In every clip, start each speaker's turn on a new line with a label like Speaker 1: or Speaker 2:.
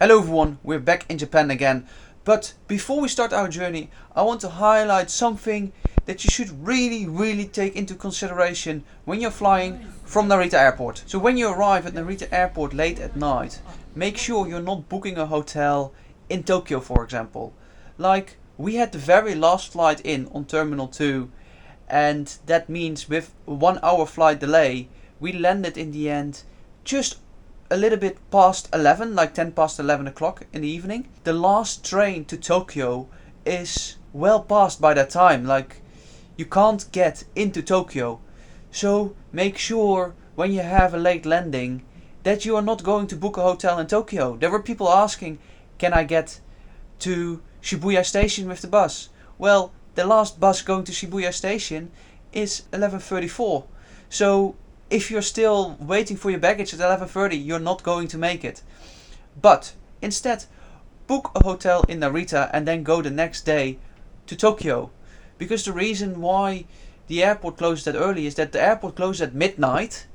Speaker 1: Hello everyone, we're back in Japan again. But before we start our journey, I want to highlight something that you should really take into consideration when you're flying from Narita Airport. So when you arrive at Narita Airport late at night, make sure you're not booking a hotel in Tokyo, for example. Like, we had the very last flight in on Terminal 2, and that means with a 1 hour flight delay, we landed in the end just a little bit past 11, like 10 past 11 o'clock in the evening. The last train to Tokyo is well past by that time, like you can't get into Tokyo. So make sure when you have a late landing that you are not going to book a hotel in Tokyo. There were people asking, can I get to Shibuya Station with the bus? Well, the last bus going to Shibuya Station is 11:34. So if you're still waiting for your baggage at 11:30, you're not going to make it. But instead, book a hotel in Narita and then go the next day to Tokyo. Because the reason why the airport closed that early is that the airport closed at midnight,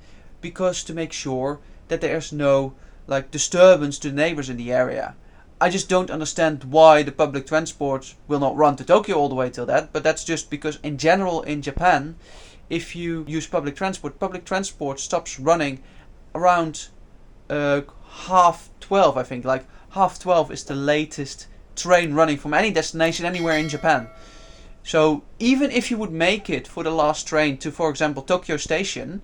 Speaker 1: because to make sure that there's no disturbance to the neighbors in the area. I just don't understand why the public transport will not run to Tokyo all the way till that, but that's just because in general in Japan, if you use public transport stops running around 12:30, I think. Like 12:30 is the latest train running from any destination anywhere in Japan. So even if you would make it for the last train to, for example, Tokyo Station,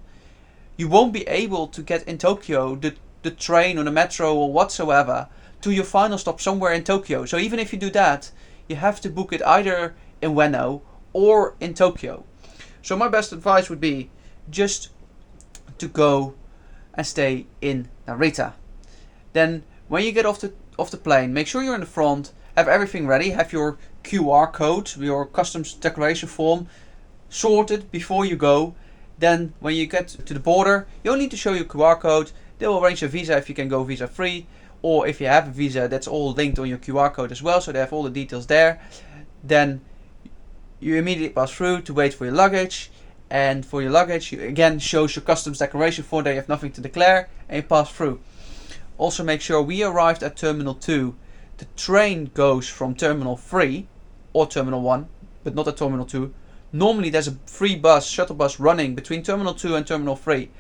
Speaker 1: you won't be able to get in Tokyo, the train or the metro or whatsoever, to your final stop somewhere in Tokyo. So even if you do that, you have to book it either in Ueno or in Tokyo. So my best advice would be just to go and stay in Narita. Then when you get off the plane, make sure you're in the front, have everything ready, have your QR code, your customs declaration form sorted before you go. Then when you get to the border, you only need to show your QR code. They will arrange a visa if you can go visa free, or if you have a visa, that's all linked on your QR code as well, so they have all the details there. Then you immediately pass through to wait for your luggage, and for your luggage you again shows your customs declaration form that you have nothing to declare, and you pass through. Also make sure we arrived at Terminal 2. The train goes from Terminal 3 or Terminal 1, but not at Terminal 2. Normally there's a free bus, shuttle bus running between Terminal 2 and Terminal 3.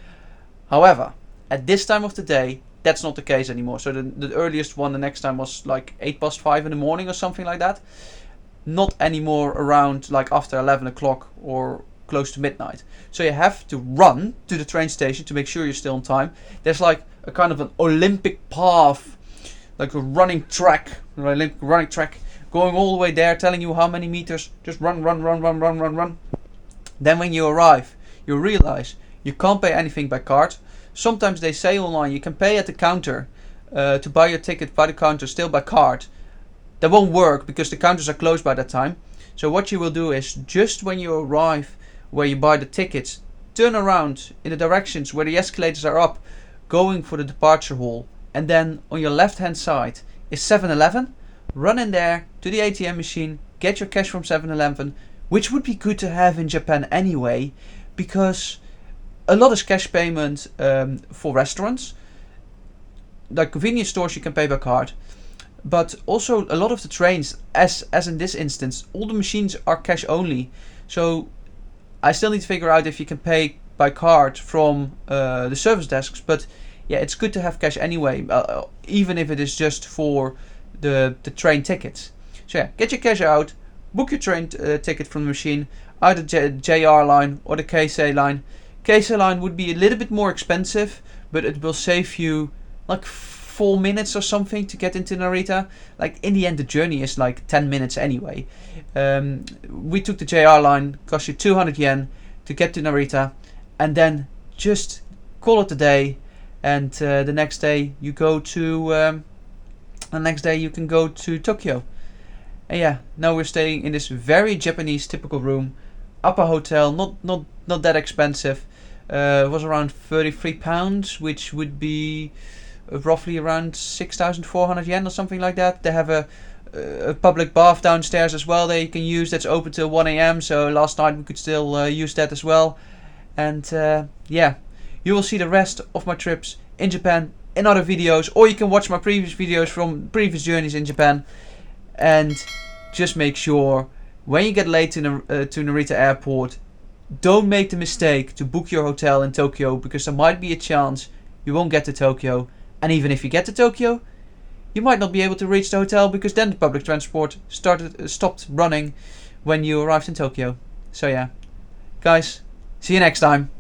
Speaker 1: However, at this time of the day, that's not the case anymore. So the earliest one the next time was like 5:08 in the morning or something like that. Not anymore around like after 11 o'clock or close to midnight. So you have to run to the train station to make sure you're still on time. There's like a kind of an Olympic path, like a running track going all the way there, telling you how many meters. Just run. Then when you arrive, you realize you can't pay anything by card. Sometimes they say online you can pay at the counter to buy your ticket by the counter still by card. That won't work because the counters are closed by that time. So what you will do is just when you arrive where you buy the tickets, turn around in the directions where the escalators are up, going for the departure hall, and then on your left hand side is 7-Eleven. Run in there to the ATM machine, get your cash from 7-Eleven, which would be good to have in Japan anyway, because a lot is cash payment for restaurants. Like convenience stores you can pay by card. But also a lot of the trains, as in this instance, all the machines are cash only. So I still need to figure out if you can pay by card from the service desks. But yeah, it's good to have cash anyway, even if it is just for the train tickets. So yeah, get your cash out, book your train ticket from the machine, either JR line or the Keisei line. Keisei line would be a little bit more expensive, but it will save you like 4 minutes or something to get into Narita. Like in the end the journey is like 10 minutes anyway. We took the JR line, cost you 200 yen to get to Narita, and then just call it a day, and the next day you go to you can go to Tokyo. And yeah, now we're staying in this very Japanese typical room, upper hotel, not that expensive. It was around £33, which would be roughly around 6,400 yen or something like that. They have a public bath downstairs as well that you can use, that's open till 1 a.m. So last night we could still use that as well. And yeah, you will see the rest of my trips in Japan in other videos, or you can watch my previous videos from previous journeys in Japan. And just make sure when you get late to Narita Airport, don't make the mistake to book your hotel in Tokyo, because there might be a chance you won't get to Tokyo. And even if you get to Tokyo, you might not be able to reach the hotel, because then the public transport stopped running when you arrived in Tokyo. So yeah, guys, see you next time.